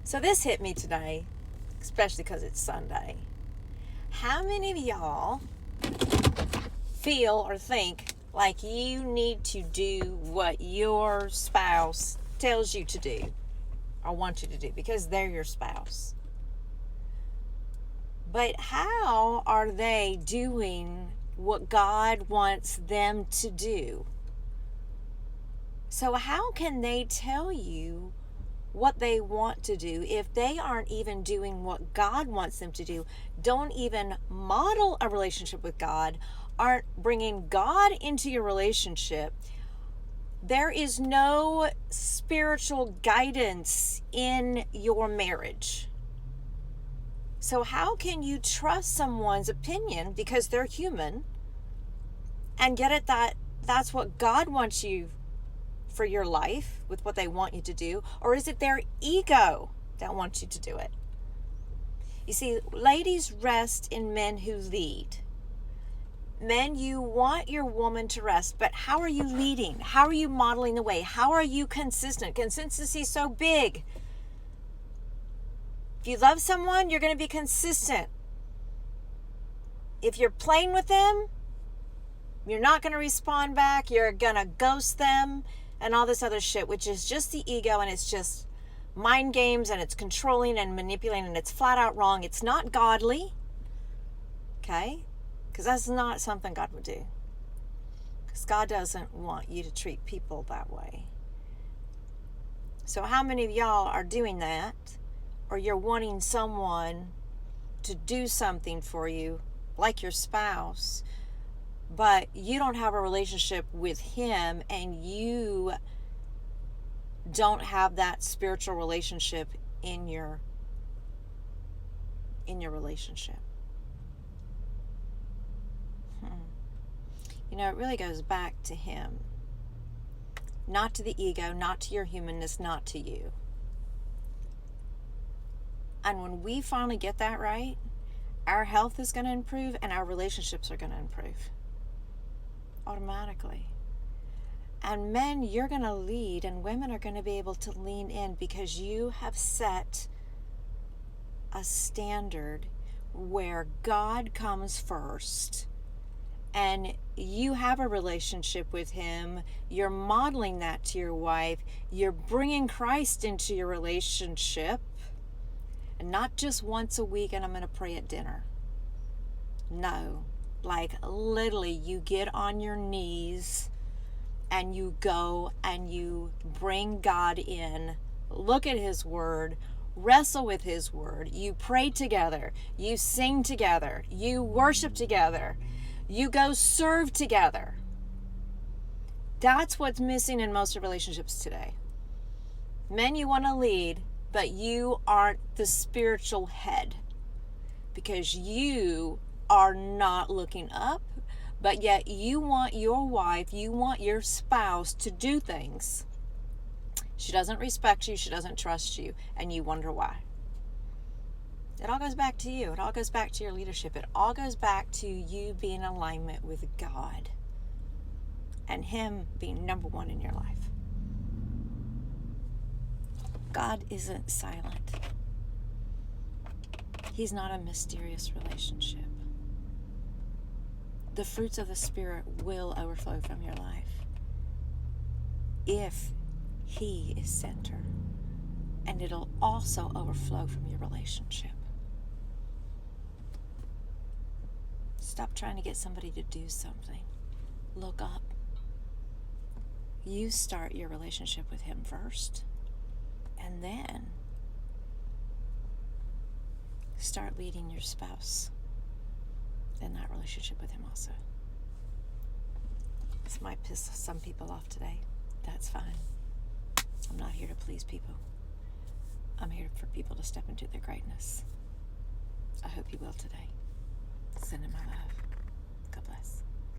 So this hit me today, especially because it's Sunday. How many of y'all feel or think like you need to do what your spouse tells you to do or wants you to do because they're your spouse? But how are they doing what God wants them to do? So how can they tell you what they want to do if they aren't even doing what God wants them to do, don't even model a relationship with God, aren't bringing God into your relationship? There is no spiritual guidance in your marriage. So how can you trust someone's opinion because they're human and get it that that's what God wants you for your life with what they want you to do? Or is it their ego that wants you to do it? You see, ladies rest in men who lead. Men, you want your woman to rest, but how are you leading? How are you modeling the way? How are you consistent? Consistency is so big. If you love someone, you're going to be consistent. If you're playing with them, you're not going to respond back. You're going to ghost them and all this other shit, which is just the ego, and it's just mind games, and it's controlling and manipulating, and it's flat out wrong. It's not godly, okay? Because that's not something God would do. Because God doesn't want you to treat people that way. So how many of y'all are doing that, or you're wanting someone to do something for you, like your spouse, but you don't have a relationship with him, and you don't have that spiritual relationship in your relationship? You know, it really goes back to him, not to the ego, not to your humanness, not to you. And when we finally get that right, our health is going to improve and our relationships are going to improve automatically. And men, you're going to lead, and women are going to be able to lean in because you have set a standard where God comes first, and you have a relationship with him. You're modeling that to your wife. You're bringing Christ into your relationship, and not just once a week and I'm going to pray at dinner. No, like literally you get on your knees and you go and you bring God in, look at his word, wrestle with his word, you pray together, you sing together, you worship together, you go serve together. That's what's missing in most relationships today. Men, you want to lead, but you aren't the spiritual head because you are not looking up, but yet you want your wife, you want your spouse to do things. She doesn't respect you, she doesn't trust you, and you wonder why. It all goes back to you. It all goes back to your leadership. It all goes back to you being in alignment with God and him being number one in your life. God isn't silent. He's not a mysterious relationship. The fruits of the Spirit will overflow from your life if he is center, and it'll also overflow from your relationship. Stop trying to get somebody to do something. Look up. You start your relationship with him first, and then start leading your spouse in that relationship with him also. This might piss some people off today. That's fine. I'm not here to please people. I'm here for people to step into their greatness. I hope you will today. Send in my love.